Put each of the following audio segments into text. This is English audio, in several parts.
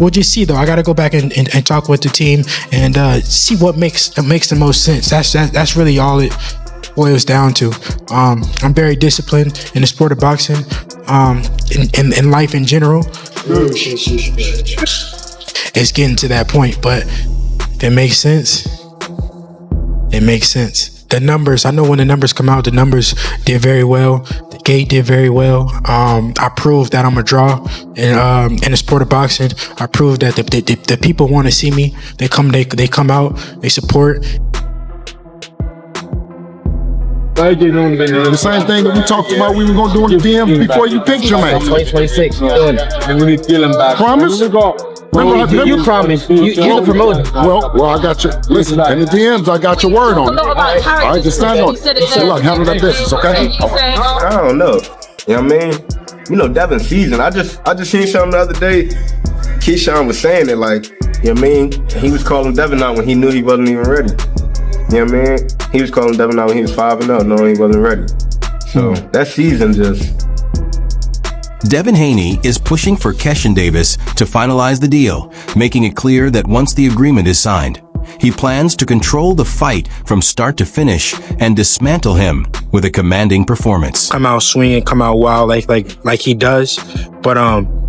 we'll just see though. I got to go back and talk with the team and see what makes the most sense. That's really all it boils down to. I'm very disciplined in the sport of boxing, in life in general. It's getting to that point, but if it makes sense, it makes sense. The numbers, I know when the numbers come out, the numbers did very well. The gate did very well. I proved that I'm a draw in the sport of boxing. I proved that the people want to see me. They come out, they support. The same thing that we talked about we were going to do in the DM before you picked your man. 2026, you're doing it. Promise? You promise. You're the promoter. Well, I got you. Listen, in the DMs, I got your word on it. All right, just stand on it. Say, look, handle that business, okay? I don't know. You know what I mean? You know, Devin's season. I just seen something the other day. Keyshawn was saying it like, you know what I mean? He was calling Devin out when he knew he wasn't even ready. You know what I mean? He was calling Devin out when he was 5-0, knowing he wasn't ready. So that season just... Devin Haney is pushing for Keyshawn Davis to finalize the deal, making it clear that once the agreement is signed, he plans to control the fight from start to finish and dismantle him with a commanding performance. Come out swinging, come out wild like he does, but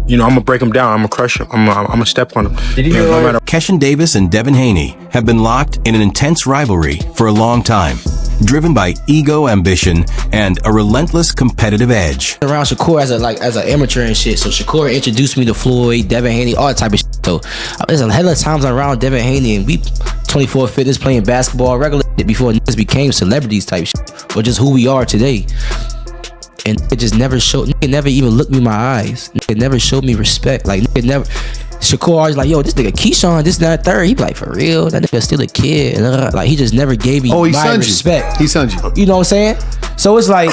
you know, I'm gonna break him down. I'm gonna crush him. I'm gonna step on him. Keyshawn Davis and Devin Haney have been locked in an intense rivalry for a long time, driven by ego, ambition, and a relentless competitive edge. Around Shakur as an amateur and shit. So Shakur introduced me to Floyd, Devin Haney, all that type of shit. So there's a hell of times I'm around Devin Haney and we 24 fitness playing basketball regular before niggas became celebrities type shit, or just who we are today. And it just never showed. Nigga never even looked me in my eyes. Nigga never showed me respect. Like nigga never. Shakur always like, yo, this nigga Keyshawn, this, that, third. He be like, for real? That nigga still a kid. And like he just never gave me my respect. He sent you. You know what I'm saying? So it's like,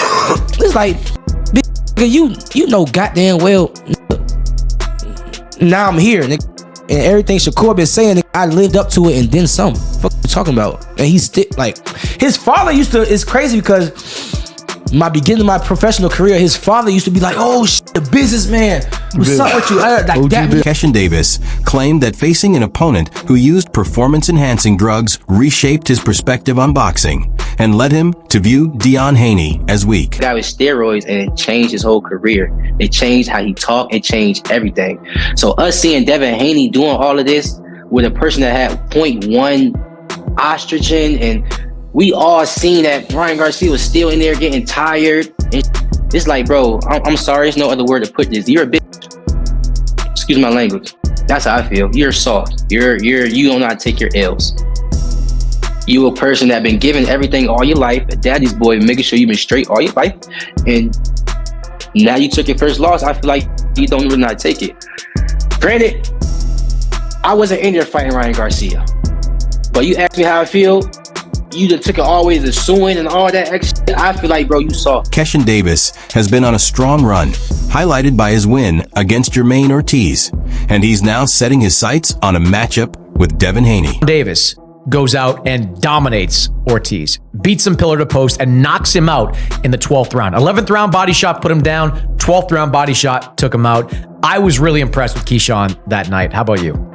big nigga, you know goddamn well. Nigga, now I'm here, nigga, and everything Shakur been saying, nigga, I lived up to it and then some. Fuck you talking about? And he's still like, his father used to. It's crazy because my beginning of my professional career, his father used to be like, oh shit, the businessman. What's up with you? Like that. Keyshawn Davis claimed that facing an opponent who used performance-enhancing drugs reshaped his perspective on boxing and led him to view Devin Haney as weak. That was steroids and it changed his whole career. It changed how he talked. It changed everything. So us seeing Devin Haney doing all of this with a person that had 0.1 estrogen, and we all seen that Ryan Garcia was still in there getting tired. It's like, bro, I'm sorry, there's no other word to put this. You're a bitch. Excuse my language. That's how I feel. You're soft. You don't know how to take your L's. You a person that been given everything all your life, a daddy's boy, making sure you've been straight all your life, and now you took your first loss. I feel like you don't really know how to take it. Granted, I wasn't in there fighting Ryan Garcia, but you asked me how I feel. You done took it always to suing and all that extra shit. I feel like, bro, you soft. Keyshawn Davis has been on a strong run, highlighted by his win against Jermaine Ortiz, and he's now setting his sights on a matchup with Devin Haney. Davis goes out and dominates Ortiz, beats him pillar to post, and knocks him out in the 12th round. 11th round body shot put him down. 12th round body shot took him out. I was really impressed with Keyshawn that night. How about you?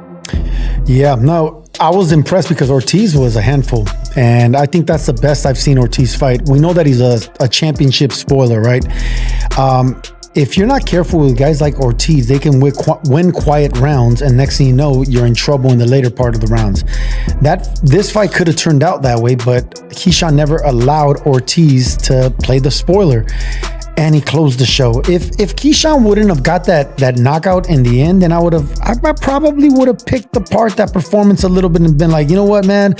Yeah, no, I was impressed because Ortiz was a handful. And I think that's the best I've seen Ortiz fight. We know that he's a championship spoiler, right? If you're not careful with guys like Ortiz, they can win quiet rounds, and next thing you know, you're in trouble in the later part of the rounds. This fight could have turned out that way, but Keyshawn never allowed Ortiz to play the spoiler, and he closed the show. If Keyshawn wouldn't have got that knockout in the end, then I probably would have picked apart that performance a little bit and been like, you know what, man,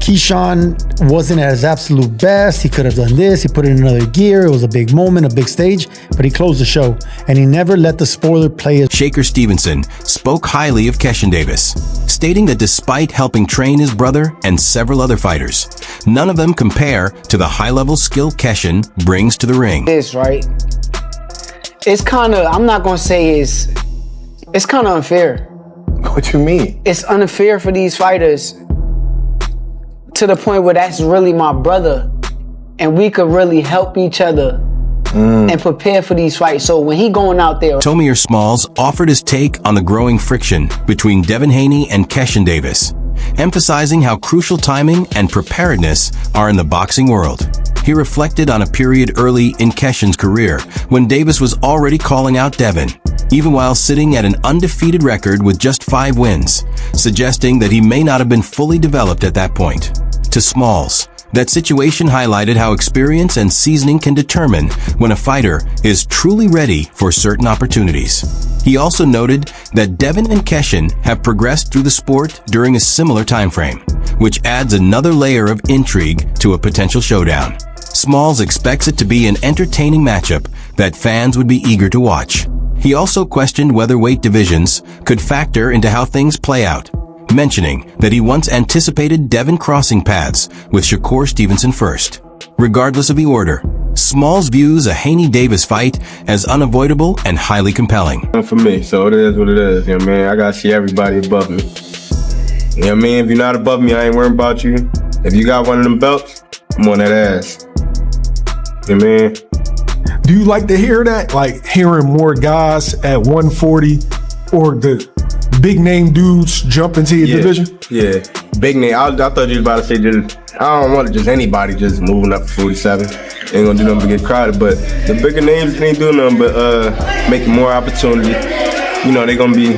Keyshawn wasn't at his absolute best. He could have done this. He put it in another gear. It was a big moment, a big stage, but he closed the show, and he never let the spoiler play it. Shaker Stevenson spoke highly of Keyshawn Davis, stating that despite helping train his brother and several other fighters, none of them compare to the high-level skill Keyshawn brings to the ring. This, right? It's kind of, I'm not going to say it's kind of unfair. What you mean? It's unfair for these fighters to the point where that's really my brother, and we could really help each other and prepare for these fights. So when he going out there, Tomir Smalls offered his take on the growing friction between Devin Haney and Keyshawn Davis, emphasizing how crucial timing and preparedness are in the boxing world. He reflected on a period early in Keyshawn's career when Davis was already calling out Devin, even while sitting at an undefeated record with just 5 wins, suggesting that he may not have been fully developed at that point. To Smalls, that situation highlighted how experience and seasoning can determine when a fighter is truly ready for certain opportunities. He also noted that Devin and Keyshawn have progressed through the sport during a similar time frame, which adds another layer of intrigue to a potential showdown. Smalls expects it to be an entertaining matchup that fans would be eager to watch. He also questioned whether weight divisions could factor into how things play out, mentioning that he once anticipated Devin crossing paths with Shakur Stevenson first. Regardless of the order, Smalls views a Haney-Davis fight as unavoidable and highly compelling. For me, so it is what it is. You know what I mean? I gotta see everybody above me. You know what I mean? If you're not above me, I ain't worrying about you. If you got one of them belts, I'm on that ass. You know what I mean? Do you like to hear that? Like hearing more guys at 140 or the big name dudes jump into your division? Yeah, big name. I thought you was about to say just, I don't want just anybody just moving up to 47. Ain't gonna do nothing but get crowded. But the bigger names ain't doing nothing but making more opportunity. You know, they gonna be,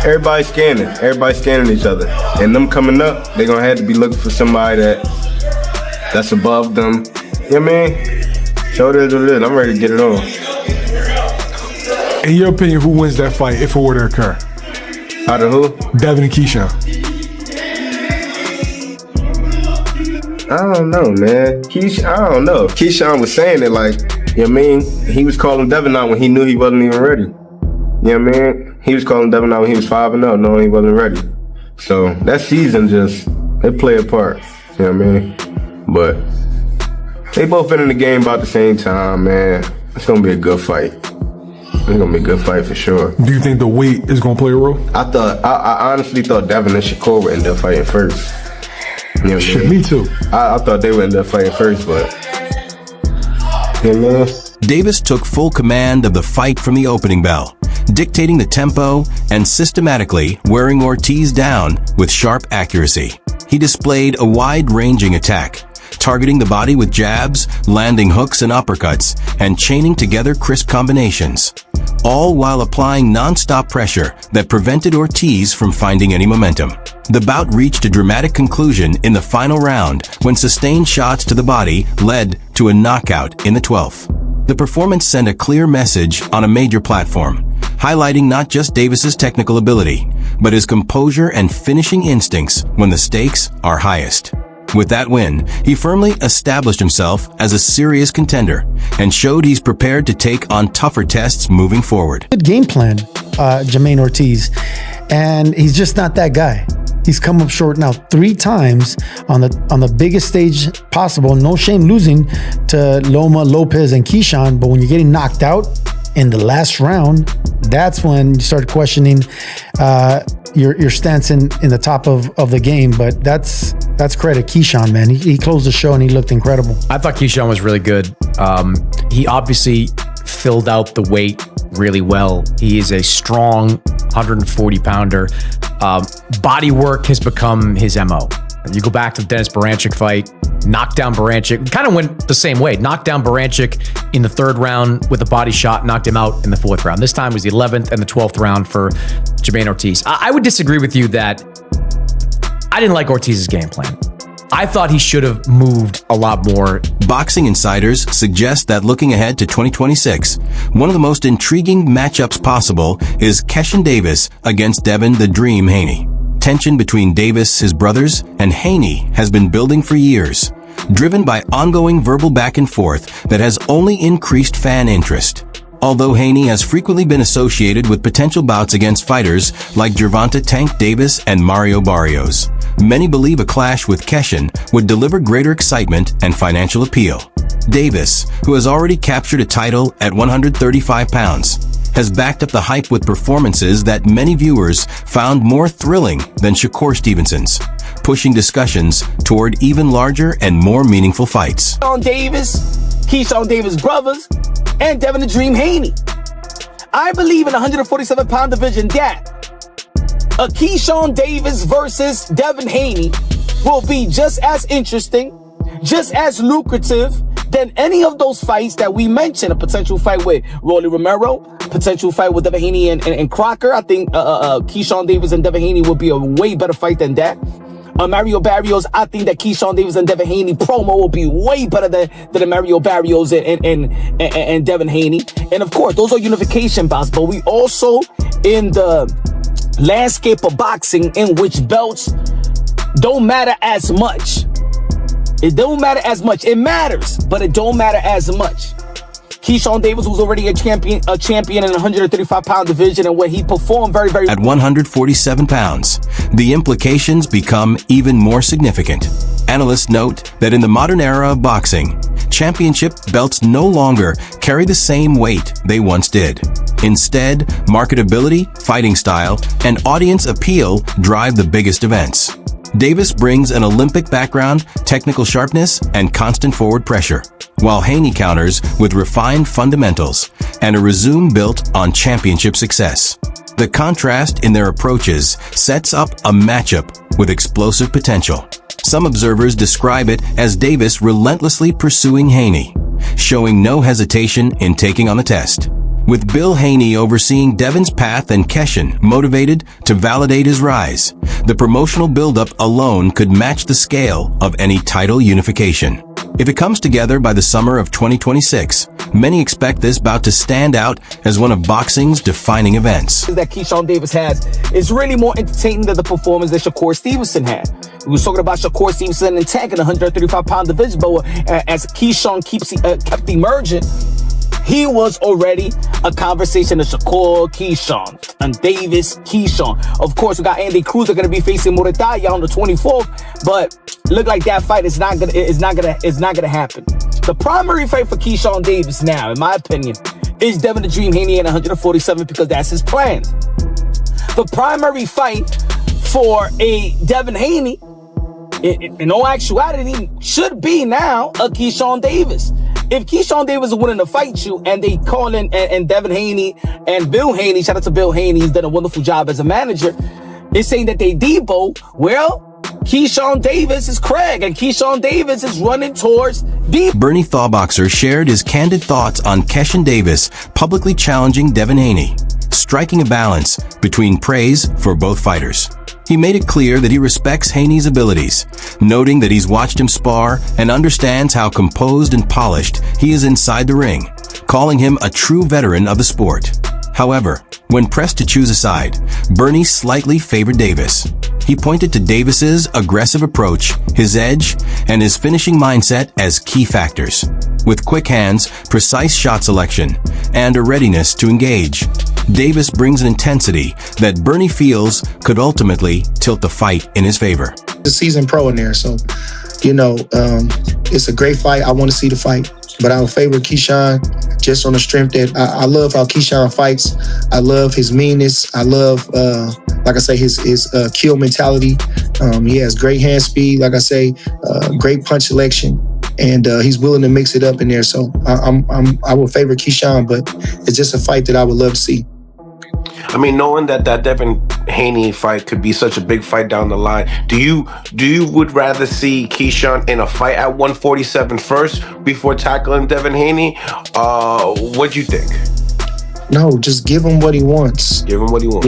everybody scanning each other. And them coming up, they gonna have to be looking for somebody that's above them. You know what I mean? So it is what it is. I'm ready to get it on. In your opinion, who wins that fight if it were to occur? Out of who? Devin and Keyshawn. I don't know, man. I don't know. Keyshawn was saying it like, you know what I mean? He was calling Devin out when he knew he wasn't even ready. You know what I mean? He was calling Devin out when he was 5-0, knowing he wasn't ready. So that season they play a part. You know what I mean? But they both been in the game about the same time, man. It's gonna be a good fight. It's gonna be a good fight for sure. Do you think the weight is gonna play a role? I honestly thought Devin and Shakur would end up fighting first. You know what I mean? Me too. I thought they would end up fighting first, but you know. Davis took full command of the fight from the opening bell, dictating the tempo and systematically wearing Ortiz down with sharp accuracy. He displayed a wide-ranging attack, targeting the body with jabs, landing hooks and uppercuts, and chaining together crisp combinations, all while applying non-stop pressure that prevented Ortiz from finding any momentum. The bout reached a dramatic conclusion in the final round when sustained shots to the body led to a knockout in the 12th. The performance sent a clear message on a major platform, highlighting not just Davis's technical ability, but his composure and finishing instincts when the stakes are highest. With that win, he firmly established himself as a serious contender and showed he's prepared to take on tougher tests moving forward. Good game plan, Jermaine Ortiz, and he's just not that guy. He's come up short now 3 times on the biggest stage possible. No shame losing to Loma, Lopez, and Keyshawn, but when you're getting knocked out in the last round, that's when you start questioning your stance in the top of the game. But that's credit Keyshawn, man. He closed the show and he looked incredible. I thought Keyshawn was really good. He obviously filled out the weight really well. He is a strong 140-pounder. Body work has become his MO. You go back to the Dennis Baranchik fight, knocked down Baranchik, kind of went the same way. Knocked down Baranchik in the 3rd round with a body shot, knocked him out in the 4th round. This time was the 11th and the 12th round for Jermaine Ortiz. I would disagree with you that I didn't like Ortiz's game plan. I thought he should have moved a lot more. Boxing insiders suggest that looking ahead to 2026, one of the most intriguing matchups possible is Keyshawn Davis against Devin the Dream Haney. Tension between Davis, his brothers, and Haney has been building for years, driven by ongoing verbal back and forth that has only increased fan interest. Although Haney has frequently been associated with potential bouts against fighters like Gervonta Tank Davis and Mario Barrios, many believe a clash with Keyshawn would deliver greater excitement and financial appeal. Davis, who has already captured a title at 135 pounds, has backed up the hype with performances that many viewers found more thrilling than Shakur Stevenson's, pushing discussions toward even larger and more meaningful fights. Keyshawn Davis Keyshawn Davis brothers, and Devin the Dream Haney. I believe in the 147-pound division that a Keyshawn Davis versus Devin Haney will be just as interesting, just as lucrative than any of those fights that we mentioned. A potential fight with Rolly Romero, potential fight with Devin Haney and Crocker. I think Keyshawn Davis and Devin Haney will be a way better fight than that. Mario Barrios, I think that Keyshawn Davis and Devin Haney promo will be way better than the Mario Barrios and Devin Haney. And of course, those are unification bouts, but we also in the landscape of boxing in which belts don't matter as much. It don't matter as much. It matters, but it don't matter as much. Keyshawn Davis was already a champion in the 135-pound division, and when he performed very at 147 pounds, the implications become even more significant. Analysts note that in the modern era of boxing, championship belts no longer carry the same weight they once did. Instead, marketability, fighting style, and audience appeal drive the biggest events. Davis brings an Olympic background, technical sharpness, and constant forward pressure, while Haney counters with refined fundamentals and a resume built on championship success. The contrast in their approaches sets up a matchup with explosive potential. Some observers describe it as Davis relentlessly pursuing Haney, showing no hesitation in taking on the test. With Bill Haney overseeing Devin's path and Keyshawn motivated to validate his rise, the promotional buildup alone could match the scale of any title unification. If it comes together by the summer of 2026, many expect this bout to stand out as one of boxing's defining events. that Keyshawn Davis has is really more entertaining than the performance that Shakur Stevenson had. We was talking about Shakur Stevenson and tanking the 135-pound division, but as Keyshawn kept emerging, he was already a conversation of Shakur, Keyshawn, and Davis, Keyshawn. Of course, we got Andy Cruz going to be facing Murataya on the 24th, but look like that fight is not gonna happen. The primary fight for Keyshawn Davis now, in my opinion, is Devin the Dream Haney at 147 because that's his plan. The primary fight for a Devin Haney, in all actuality, should be now a Keyshawn Davis. If Keyshawn Davis is willing to fight you and they call in and Devin Haney and Bill Haney, shout out to Bill Haney, he's done a wonderful job as a manager, is saying that they depot, well, Keyshawn Davis is Craig and Keyshawn Davis is running towards deep. Bernie Thawboxer shared his candid thoughts on Keyshawn Davis publicly challenging Devin Haney, striking a balance between praise for both fighters. He made it clear that he respects Haney's abilities, noting that he's watched him spar and understands how composed and polished he is inside the ring, calling him a true veteran of the sport. However, when pressed to choose a side, Bernie slightly favored Davis. He pointed to Davis's aggressive approach, his edge, and his finishing mindset as key factors. With quick hands, precise shot selection, and a readiness to engage, Davis brings an intensity that Bernie feels could ultimately tilt the fight in his favor. The seasoned pro in there, so, it's a great fight. I want to see the fight, but I would favor Keyshawn just on the strength that I love how Keyshawn fights. I love his meanness. I love, like I say, his kill mentality. He has great hand speed, like I say, great punch selection. And he's willing to mix it up in there. So I would favor Keyshawn, but it's just a fight that I would love to see. I mean, knowing that Devin Haney fight could be such a big fight down the line, do you would rather see Keyshawn in a fight at 147 first before tackling Devin Haney? What do you think? No, just give him what he wants. Give him what he wants.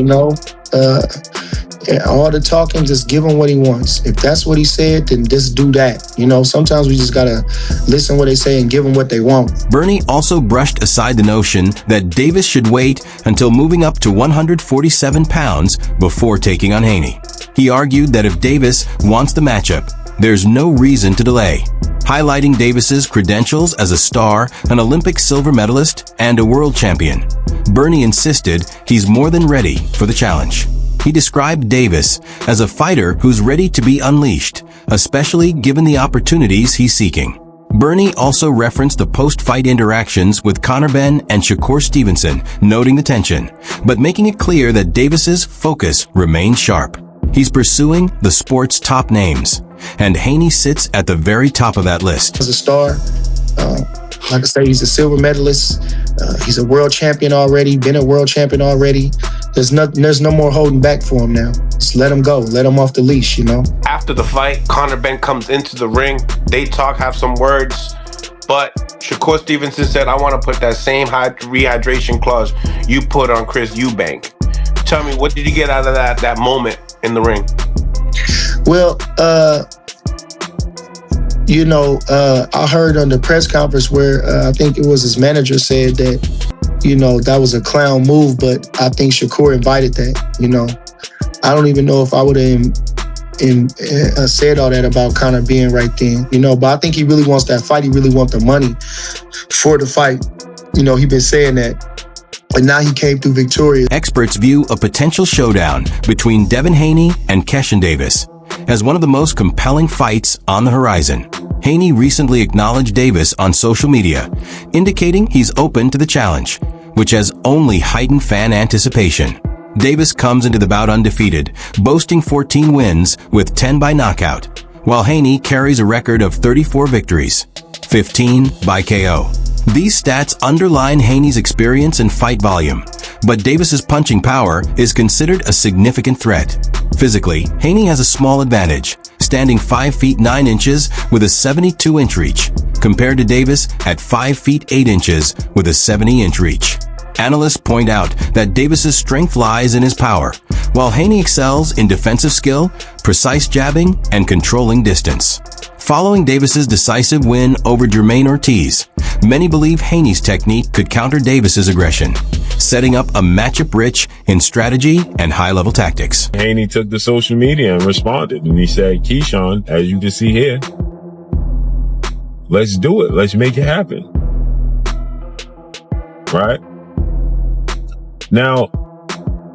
All the talking, just give him what he wants. If that's what he said, then just do that. Sometimes we just gotta listen what they say and give them what they want. Bernie also brushed aside the notion that Davis should wait until moving up to 147 pounds before taking on Haney. He argued that if Davis wants the matchup, there's no reason to delay, highlighting Davis's credentials as a star, an Olympic silver medalist, and a world champion. Bernie insisted he's more than ready for the challenge. He described Davis as a fighter who's ready to be unleashed, especially given the opportunities he's seeking. Bernie also referenced the post-fight interactions with Conor Benn and Shakur Stevenson, noting the tension, but making it clear that Davis's focus remains sharp. He's pursuing the sport's top names, and Haney sits at the very top of that list. As a star, Like I say, he's a silver medalist. He's a world champion already, been a world champion already. There's no more holding back for him now. Just let him go. Let him off the leash, you know? After the fight, Conor Benn comes into the ring. They talk, have some words. But Shakur Stevenson said, I want to put that same rehydration clause you put on Chris Eubank. Tell me, what did you get out of that moment in the ring? Well, I heard on the press conference where I think it was his manager said that, that was a clown move, but I think Shakur invited that, I don't even know if I would have said all that about Conor being right then, but I think he really wants that fight. He really wants the money for the fight. He been saying that, but now he came through victorious. Experts view a potential showdown between Devin Haney and Keyshawn Davis as one of the most compelling fights on the horizon. Haney recently acknowledged Davis on social media, indicating he's open to the challenge, which has only heightened fan anticipation. Davis comes into the bout undefeated, boasting 14 wins with 10 by knockout, while Haney carries a record of 34 victories, 15 by KO. These stats underline Haney's experience and fight volume, but Davis's punching power is considered a significant threat. Physically, Haney has a small advantage, standing 5 feet 9 inches with a 72-inch reach, compared to Davis at 5 feet 8 inches with a 70-inch reach. Analysts point out that Davis's strength lies in his power, while Haney excels in defensive skill, precise jabbing, and controlling distance. Following Davis's decisive win over Jermaine Ortiz, many believe Haney's technique could counter Davis's aggression, setting up a matchup rich in strategy and high-level tactics. Haney took to social media and responded, and he said, Keyshawn, as you can see here, let's do it. Let's make it happen. Right? Now,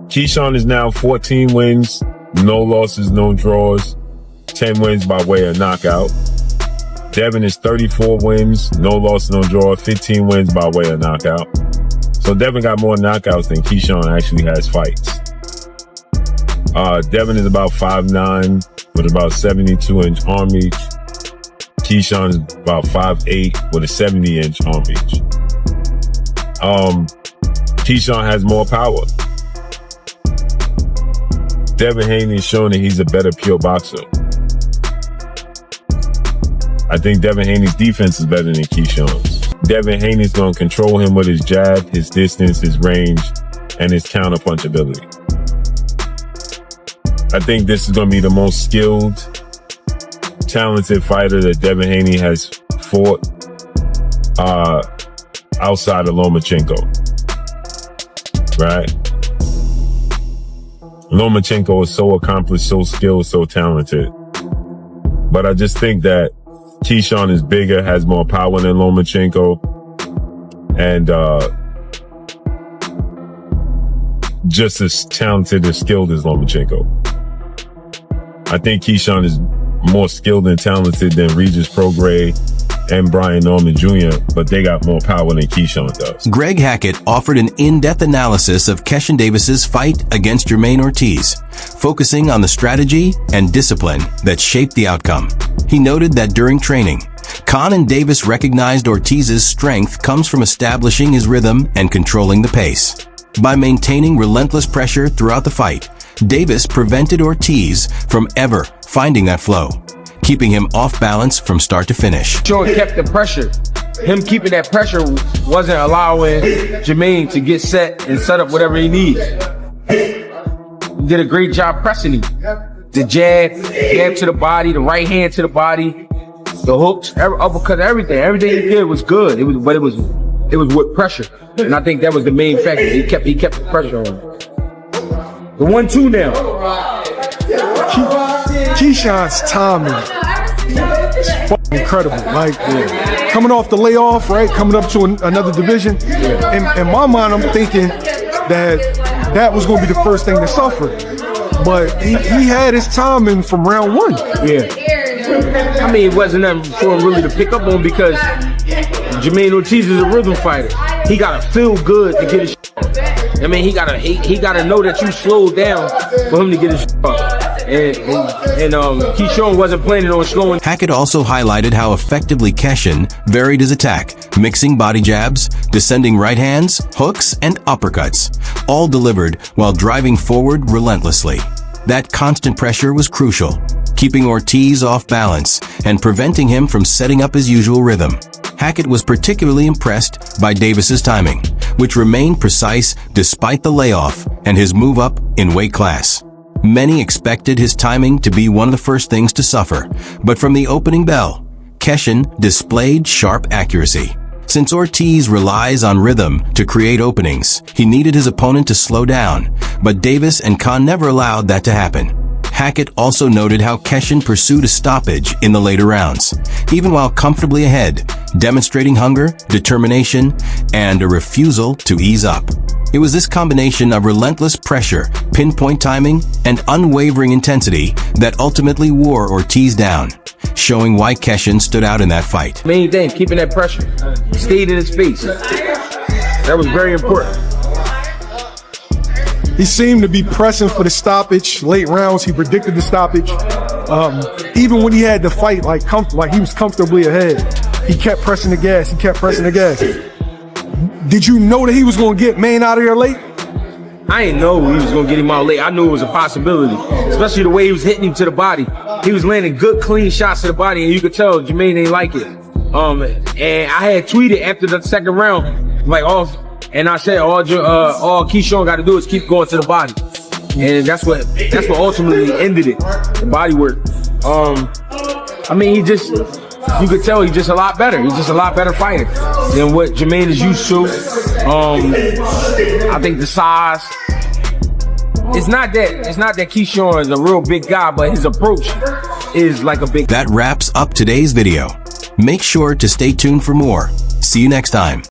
Keyshawn is now 14 wins, no losses, no draws, 10 wins by way of knockout. Devin is 34 wins, no loss, no draw, 15 wins by way of knockout. So Devin got more knockouts than Keyshawn actually has fights. Devin is about 5'9", with about 72-inch arm reach. Keyshawn is about 5'8", with a 70-inch arm reach. Keyshawn has more power. Devin Haney is showing that he's a better pure boxer. I think Devin Haney's defense is better than Keyshawn's. Devin Haney's going to control him with his jab, his distance, his range, and his counterpunch ability. I think this is going to be the most skilled, talented fighter that Devin Haney has fought outside of Lomachenko. Right? Lomachenko is so accomplished, so skilled, so talented. But I just think that Keyshawn is bigger, has more power than Lomachenko, and just as talented and skilled as Lomachenko. I think Keyshawn is more skilled and talented than Regis Prograis and Brian Norman Jr., but they got more power than Keyshawn does. Greg Hackett offered an in-depth analysis of Keyshawn Davis's fight against Jermaine Ortiz, focusing on the strategy and discipline that shaped the outcome. He noted that during training, Khan and Davis recognized Ortiz's strength comes from establishing his rhythm and controlling the pace. By maintaining relentless pressure throughout the fight, Davis prevented Ortiz from ever finding that flow, keeping him off balance from start to finish. Sure kept the pressure. Him keeping that pressure wasn't allowing Jermaine to get set and set up whatever he needs. He did a great job pressing him. The jab to the body, the right hand to the body, the hooks, uppercut, everything he did was good. It was with pressure, and I think that was the main factor. He kept the pressure on. The 1-2 now. Keyshawn's timing is incredible. Like coming off the layoff, right? Coming up to another division. In my mind, I'm thinking that was going to be the first thing to suffer. But he had his timing from round 1. Yeah. I mean, it wasn't nothing for him really to pick up on because Jermaine Ortiz is a rhythm fighter. He gotta feel good to get his shit off. I mean, he gotta know that you slowed down for him to get his shit off. And Keyshawn wasn't planning on slowing. Hackett also highlighted how effectively Keyshawn varied his attack, mixing body jabs, descending right hands, hooks, and uppercuts, all delivered while driving forward relentlessly. That constant pressure was crucial, keeping Ortiz off balance and preventing him from setting up his usual rhythm. Hackett was particularly impressed by Davis's timing, which remained precise despite the layoff and his move up in weight class. Many expected his timing to be one of the first things to suffer, but from the opening bell, Keyshawn displayed sharp accuracy. Since Ortiz relies on rhythm to create openings, he needed his opponent to slow down, but Davis and Khan never allowed that to happen. Hackett also noted how Keyshawn pursued a stoppage in the later rounds, even while comfortably ahead, demonstrating hunger, determination, and a refusal to ease up. It was this combination of relentless pressure, pinpoint timing, and unwavering intensity that ultimately wore Ortiz down, showing why Keyshawn stood out in that fight. Main thing, keeping that pressure. Stayed in his face. That was very important. He seemed to be pressing for the stoppage. Late rounds, he predicted the stoppage. Even when he had to fight, like he was comfortably ahead, he kept pressing the gas. He kept pressing the gas. Did you know that he was going to get Maine out of there late? I didn't know he was going to get him out late. I knew it was a possibility, especially the way he was hitting him to the body. He was landing good, clean shots to the body, and you could tell Jermaine ain't like it. And I had tweeted after the second round, like, and I said, all Keyshawn got to do is keep going to the body. And that's what ultimately ended it, the body work. I mean, you could tell he's just a lot better. He's just a lot better fighter than what Jermaine is used to. I think the size. It's not that Keyshawn is a real big guy, but his approach is like a big. That wraps up today's video. Make sure to stay tuned for more. See you next time.